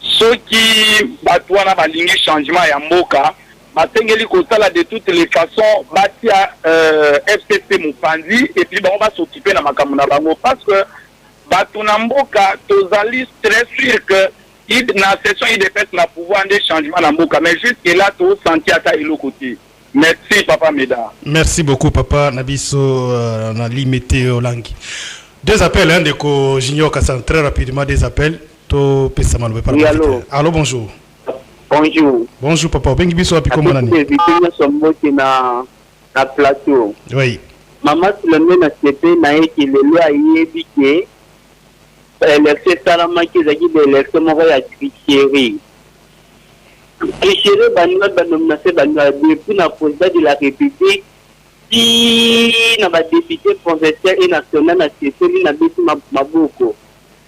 Ceux qui batu wana balingi changement ya mboka, batengeli kosala de toutes les façons, batia FCC Mupandi, et puis bango ba s'occuper na makambo na bango. Parce que batu na mboka tozali très sûr que na session IDPS na pouvoir des changements na mboka mais jusque là to senti ata elo côté. Merci papa Meda. Merci beaucoup papa Nabiso na limité Olangi. Deux appels hein de ko Junior Kassan très rapidement des appels to pesa malo par. Allô bonjour. Bonjour. Bonjour papa Bengi biso api komo nani? Victor Somboki na plateau. Oui. Maman Silomé na CP na eki lelo ayebi ke l'élection salamaki zaki de l'élection moko ya tricherie. Tricherie banwa banomination banwa depuis na président de la République qui na ba député provincial et national na CP na biso maboko.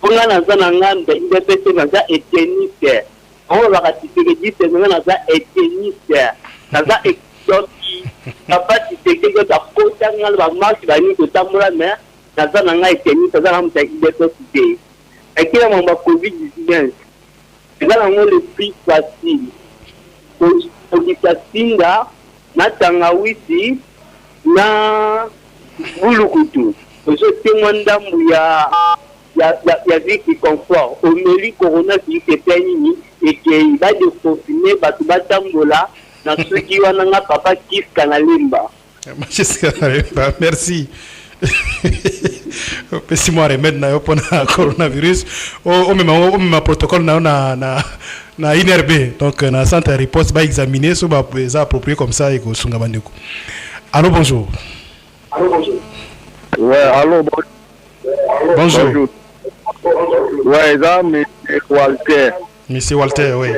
Ponga na zana nganda IDPS na za eternité. On va ratifier dit que na za eternité. Na za exotique. Na pas tike que ta kota ngal ba marche ba ni ko tamula mais naza na ngai teni naza na mta IDPS te ekela mamba COVID-19 ezala ngo le plus facile okikasinga na tangawisi na bulukutu ozotemwa ndambu ya viki confort omeli corona virus epia nini ekei badeconfine bato batambola na soki wana nga papa Kiska na Limba. Merci. Si moi remède na yo pona coronavirus o même protocole na INRB donc na centre riposte ba examiner so ba approprié comme ça et ko sunga bandeko. Allô bonjour. Ouais, allô bonjour. Ouais, ça monsieur Walter. Monsieur Walter, oui.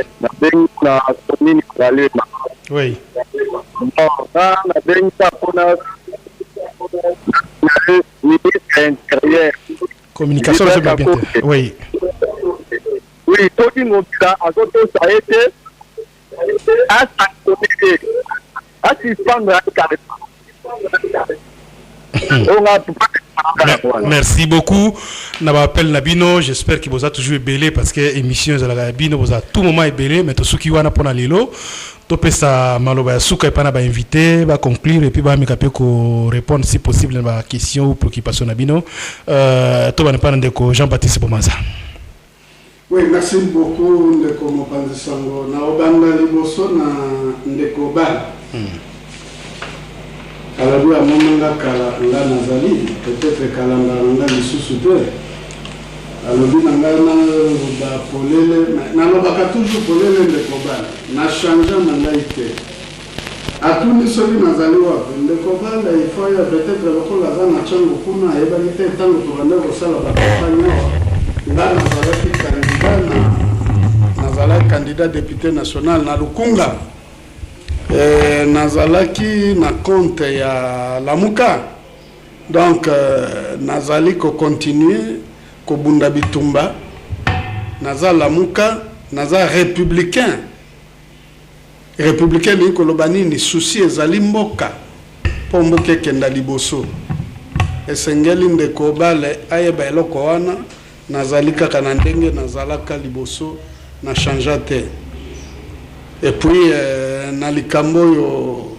Oui. Communication, c'est bien. Oui. Oui, tout le monde a été à Merci beaucoup. N'appelle Nabino, j'espère qu'il vous a toujours belé parce que l'émission de la Nabino vous a tout moment belé, mais tout ce qui va pour la lilo, tout peut ça maloba souka et pas na invité, va conclure et puis va me caper ko répondre si possible à ma question ou préoccupation Nabino. Tout va ne pas ndeko Jean-Baptiste Bomanza. Oui, merci beaucoup ndeko Mopanzi Sango. Na obanga liboso na ndeko Bal. Alors, à mon moment, là, Nazali, peut-être qu'à l'endroit de sous-souter. Alors, il y a toujours polele de Kobal. Na changé mon laïté. À tous les solis Nazali, le Kobal, il faut peut-être que la zone a changé beaucoup, et bien, il était temps de rendre au sol à la campagne. Là, Nazali candidat député national, na Lukunga. Nazalaki na compte ya Lamuka donc nazali ko continuer ko bunda bitumba naza Lamuka naza républicain ni ko lobani ni souci ezali mboka pomboke kenda liboso esengeli ndeko bale ayeba eloko wana nazali kaka na ndenge nazalaka liboso na changea te. Et puis, na likambo yo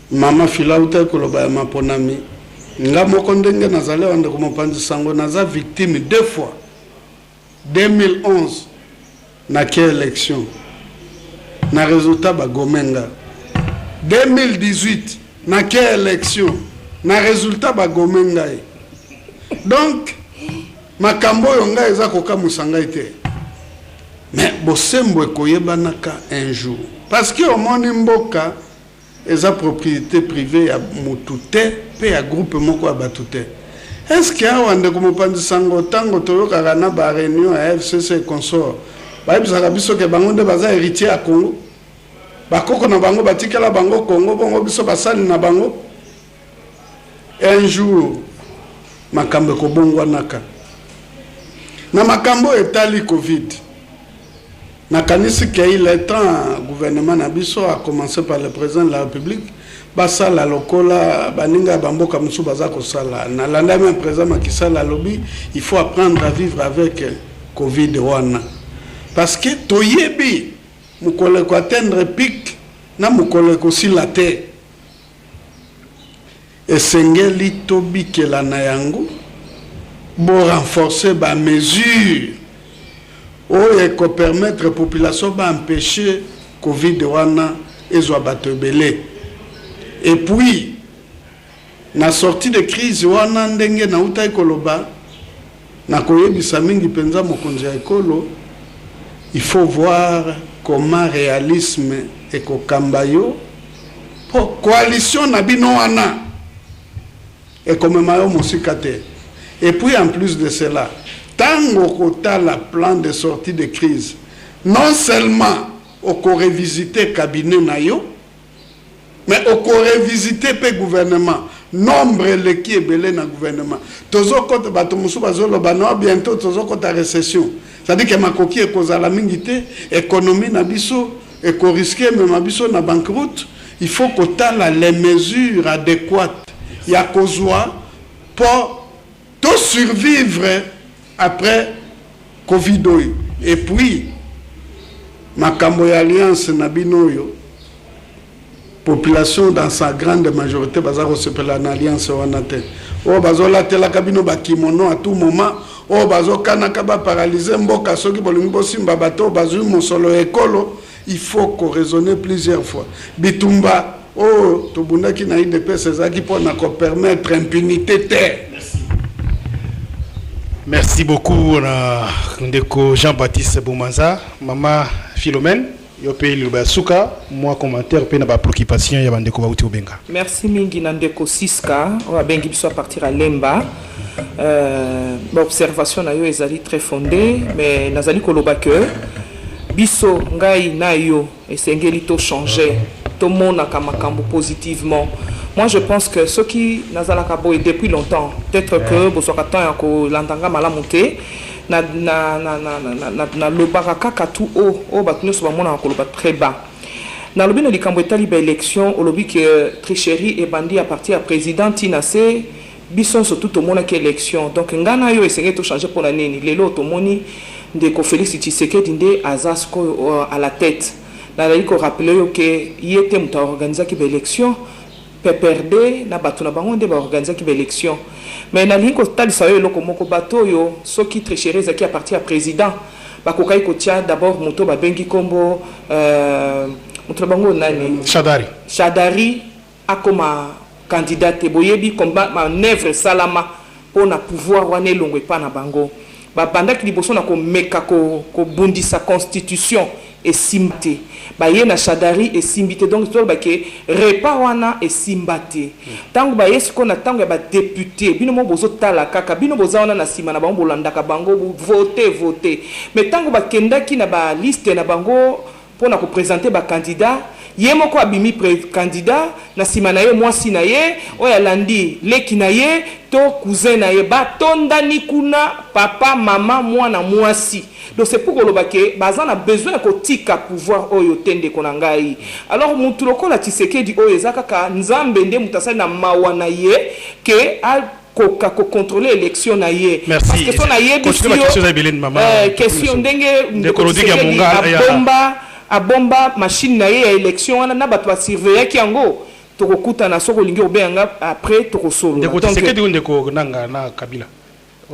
mama filauta koloba ma ponami. Nga moko ndenge nazale wande ko Mopanzi Sango naza victime deux fois. 2011 na ke élection. Na résultat ba gomenga. 2018 na ke élection. Na résultat ba gomenga. Donc makambo yo nga eza koka musanga ite. Mais bosembo ekoyebanaka un jour parce que au monde mboka eza propriété privée ya mutute pe ya groupe moko ya batute. Est-ce que awande ko Mopanzi Sango tango toyoka na ba réunion à FCC consort ba bisaka biso ke bango nde baza héritier ya Congo bakoko na bango batikala bango Congo bongo biso basali na bango un jour makambo ko bongwa naka na makambo etali Covid. Nakanisi qu'il est temps, gouvernement Nabiso a commencé par le président de la République, basala lokola baninga bamboka musu bazako sala. Na landa même président Makisala lobby, il faut apprendre à vivre avec Covid wana. Parce que toyebi mukole ko atteindre pic na mukole ko silate. Et sengeli tobi ke la na yango bo renforcer ba mesure et qu'on permettre la population d'empêcher Covid wana ezwa bato belé. Et puis na sortie de crise wana ndenge na uta ekoloba na koyebisa mingi penza mokonzi ya ekolo, il faut voir comment réalisme et kokambayo pour coalition na bino wana et comme mayo musikate. Et puis en plus de cela, tango kota la plan de sortie de crise, non seulement on révisiter cabinet nayo, mais on révisiter le gouvernement. Nombre le qui est belé dans le gouvernement. Tozo kote batumusu bazolo banoa bientôt tozo kote récession. C'est-à-dire que ma coquille est cause à la mingité, économie na biso, et qu'on risque même à biso na banqueroute. Il faut qu'on ait les mesures adéquates. Il y a causoa pour tout survivre après Covid. Et puis, ma Camboya Alliance Nabinoyo, population dans sa grande majorité, bazaro se pela en alliance wanate. Oh bazola tela kabino ba kimono à tout moment. Oh bazo kanaka ba paralysé mboka soki bolingo simba bato bazu mosolo ekolo il faut qu'on raisonne plusieurs fois. Bitumba, oh, Tobuna qui n'a eu de c'est ça qui peut permettre impunité terre. Merci beaucoup, Ndeko Jean-Baptiste Boumanza, Maman Philomène. Moi, commentaire, pe na ba préoccupation ya bandeko bauti obenga. Merci mingi Nandeko Siska, on va bengi biso à partir à Lemba. L'observation na yo ezali très fondée, mais nazali koloba que biso ngai na yo esengeli to changer, to mona kamakambo positivement. Moi je pense que ceux qui nazala kabo depuis longtemps, peut-être que bosokatan ya ko landanga malamonté na lobaka kaka tout o batino so bamona koloba très bas. Na lobi na likambo etali ba élection o lobi que tricherie et bandit à partir à président Tinasé bison surtout au monde qui élection. Donc ngana yo essayer de changer pour la nini. Lelo to moni de ko Félix Tshisekedi ndé Azasko à la tête. Na la ko rappeler que yete muta organiser ki ba élection pe perdre na bato na bango ndé ba organiser ki ba élection. Mais na linko tali sa yo loko moko bato yo so ki tricherie za ki à partir à président ba ko kai ko tia d'abord moto ba bengi kombo moto bango nani Shadari akoma candidat boyebi combat manœuvre salama pour na pouvoir wane longwe pa na bango ba bandaki liboso na ko meka ko bundisa constitution et simte ba ye na Shadari et simbite donc to ba ke repa wana et simbate tango ba yesu ko na tango ba député bino mo bozo tala kaka bino boza wana na sima na bango bolandaka bango voter mais tango ba kendaki na ba liste na bango pour na ko présenter ba candidat ye moko abimi candidat na sima na ye mwasi na ye oya landi leki na ye to cousin na ye batonda ni kuna papa mama mwana mwasi. Donc c'est pour que ke bazan a besoin ko tika pouvoir oyo tende konangai. Alors mutu lokola Tshisekedi oyo ezaka ka nzambe nde mutasali na mawa na ye ke al ko contrôler l'élection na ye. Merci. Parce que son na ye question ndenge bomba a bomba machine na ye élection wana na bato ba surveiller ki yango to kokuta na soko lingi obenga après to kosolo. Donc Tshisekedi ndeko nanga na Kabila.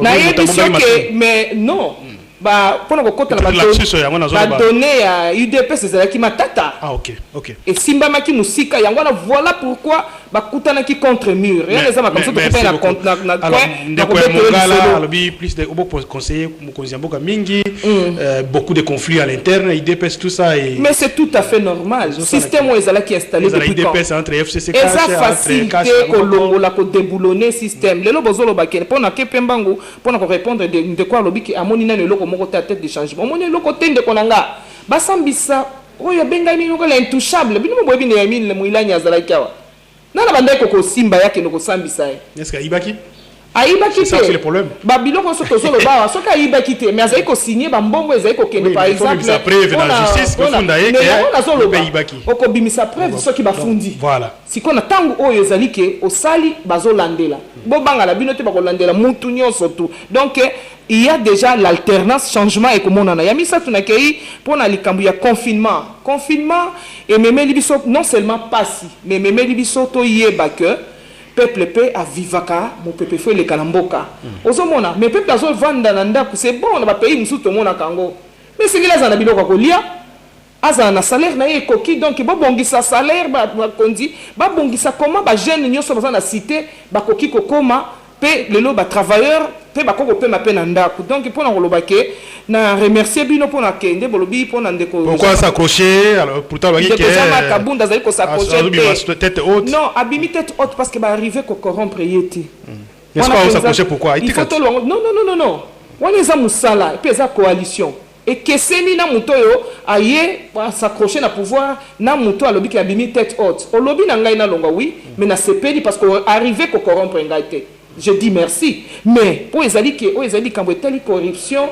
Na ye que mais non. Bah pour nous côté la donné à UDPS c'est qui matata. Ah ok. Et Simba maki musika yangwana voilà pourquoi ba kutana ki contre mur. Rien les ama comme ça to na contre na alors ndeko mongala lobby plus de obo conseiller Mokonzi Mboka mingi beaucoup de conflits à l'interne UDPS tout ça et mais c'est tout à fait normal. Système où ezala qui installé depuis quand. UDPS entre FCC et ça facilité ko longola ko déboulonner système. Lelo bozolo bakele pona ke pembango pona ko répondre de quoi lobby qui amoni na lelo moko tête de changement mon le côté de konanga basambisa oyo benga mino ko l'intouchable bino mo bobi ne mine mo ilanya zala kawa nana banda ko simba yake no ko sambisa est-ce que ibaki aibaki c'est ça c'est le problème ba biloko so to solo ba so ka aibaki te mais azai ko signer ba mbongo ezai ko kende par exemple ça preuve dans la justice ko funda yeke on a solo ba ibaki oko bimisa preuve so ki ba fundi voilà sikona tangu oyo ezali ke osali bazolandela bo bangala bino te ba ko landela mutu nyonso tout donc il y a déjà l'alternance changement et comme on en a mis ça tout na kei pour na likambu ya confinement et même libiso non seulement passé mais même libiso to yeba que peuple pe a vivaka mon peuple fait le kalamboka ozomona mais peuple azo vanda na ndako c'est bon na ba pays musu to mona kango mais c'est là za na biloko ko lia aza na salaire na ye koki donc ba bongisa salaire ba kondi ba bongisa comment ba jeune nyoso ba na cité ba koki kokoma pe lelo ba travailleur pe ba koko pe ma pe na ndako donc pour na koloba ke na remercier bino pour na kende bolobi pour na ndeko pourquoi s'accrocher alors pourtant ba ke ma kabunda zali ko s'accrocher tête haute non abimi tête haute parce que ba arriver ko corrompre yeti n'est-ce pas s'accrocher pourquoi il faut non on est à musala et puis ça coalition et que seni na muto yo aye s'accrocher na pouvoir na muto alobi ki abimi tête haute o lobi na ngai na longa oui mais na sepeli parce que arriver ko corrompre ngai. Je dis merci, mais pour les alliés qui ont telle corruption,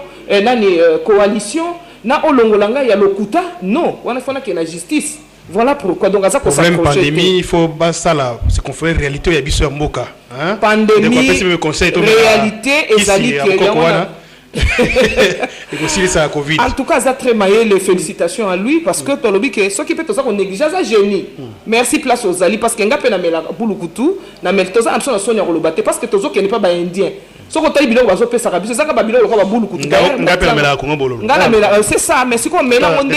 coalition, na olongolanga ya lokuta, non, on a fait qu'il y a la justice. Voilà pourquoi donc à ça qu'on problème pandémie, il faut pas ça là, c'est qu'on fait réalité il y a biso mboka, hein? Pandémie, réalité et alliés qui et aussi ça Covid. En tout cas, ça très maillé les félicitations à lui parce que tolobi que ce qui peut tout ça qu'on néglige ça génie. Merci place aux alliés parce que ngapé na mela bulukutu na mel toza amso na sonia rolobate parce que tozo qui n'est pas ba indien. soko tayi biloko bazo pesa ka biso saka ba biloko ko ba bulu kutuka ngapela mela ko ngobolo ngala mela c'est ça mais c'est comme melango nde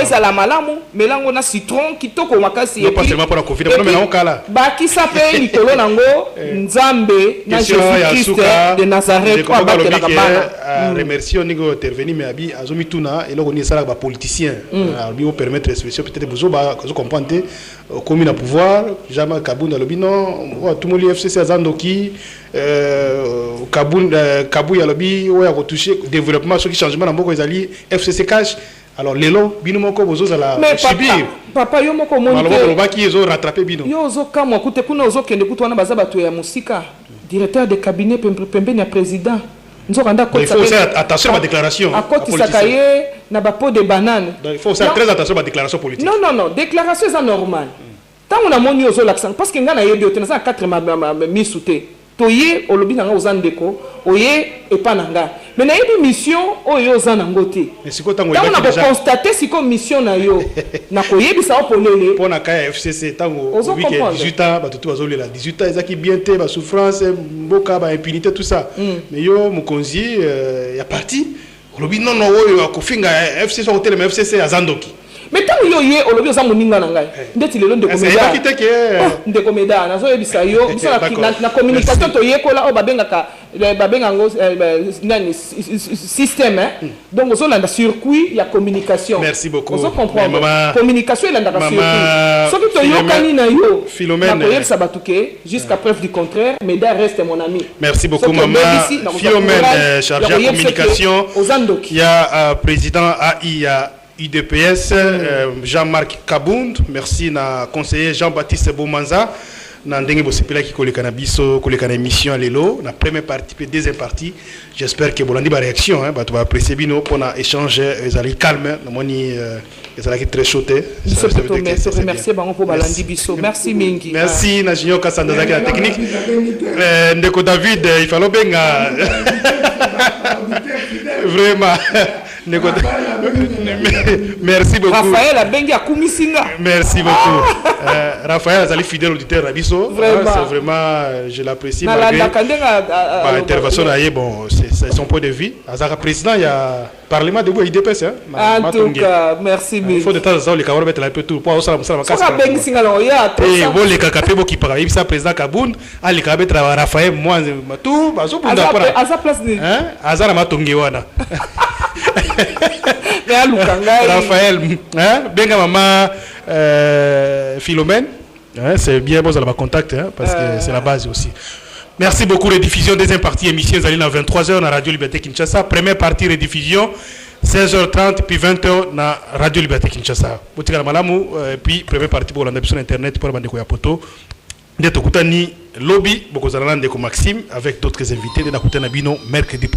ezala malamu melango na citron kitoko makasi et puis pas seulement pour la covid mais melango kala ba kisa pe likolo nango nzambe na Jésus-Christ de Nazareth ko abatela ka bana remercie onigo intervenir mais abi azomi tuna et loko ni sala ba politicien abi o permettre expression peut-être bozo ba ko comprendre comme na pouvoir jamais Kabunda lobino tout le monde FCC azandoki Kabuya lobby ou a retouché développement ce qui changement dans beaucoup ezali FCC cash alors lelo bino moko bozo la subir papa yo moko monte alors baki ezo rattraper bino yo zo kamwa kute kuna ozo kende kutu wana baza bato ya musika directeur de cabinet pembeni ya président nzokanda ko il faut faire attention à ma déclaration à côté sakaye na ba pot de banane il faut faire très attention à ma déclaration politique non déclaration c'est normal tant on a moni ozo l'accent parce que ngana yebi otena ça 4 mi souté toye olobi nanga ozandeko oye epananga mais na yebi mission oyo ozanango te mais siko tango on a constaté siko mission na yo na koyebi ça opolele pona kaya FCC tango week 18 ans batutu bazolela 18 ans ezaki bien te ba souffrance mboka ba impunité tout ça mais yo mukonzi ya parti olobi non oyo akofinga FCC hotel mais FCC azandoki mais tant yo ye olobi oza moninga na ngai ndeti lelo ndeko meda na zo yebisa yo bisala na communication to yekola o babenga ngo nani système donc ozo landa circuit ya communication merci beaucoup ozo comprendre communication landa ka circuit soki to yokani na yo Philomène na yebisa batuke jusqu'à preuve du contraire Meda reste mon ami merci beaucoup maman Philomène chargée de communication il y a président AI UDPS, Jean-Marc Kabound, merci na conseiller Jean-Baptiste Boumanza, na ndenge bosepela ki koleka na biso koleka na émission lelo na première partie puis deuxième partie j'espère que bolandi ba réaction hein bato ba apprécier bino pour na échange ezali calme na moni ezali très chauté merci bango pour balandi biso merci mingi merci na Junior Kasanda zaki la technique ndeko David il fallait benga vraiment merci beaucoup Raphaël Abengi akumisinga merci beaucoup Raphaël azali fidèle auditeur Rabiso c'est vraiment je l'apprécie malgré intervention là bon c'est son point de vue azara président il y a parlement de IDPS hein en tout cas merci il faut de temps en temps les camarades mettre un peu tout pour ça ça ça Abengi singa lo ya et bon les kakape bo qui parle il ça président Kabound ali kabe Raphaël moi tout bazo bunda para à sa place ni hein azara matongi wana Raphaël, hein? Bien maman Philomène, hein? C'est bien bon, ça va contact, hein? Parce que c'est la base aussi. Merci beaucoup. Rediffusion deuxième partie émission Zalina à 23h na Radio Liberté Kinshasa. Première partie rediffusion 16h30 puis 20h na Radio Liberté Kinshasa. Botika malamu puis première partie pour l'adoption internet pour bandeko ya poto. Ndeto kutani lobby boko zalana ndeko Maxime avec d'autres invités de na kutana bino mercredi.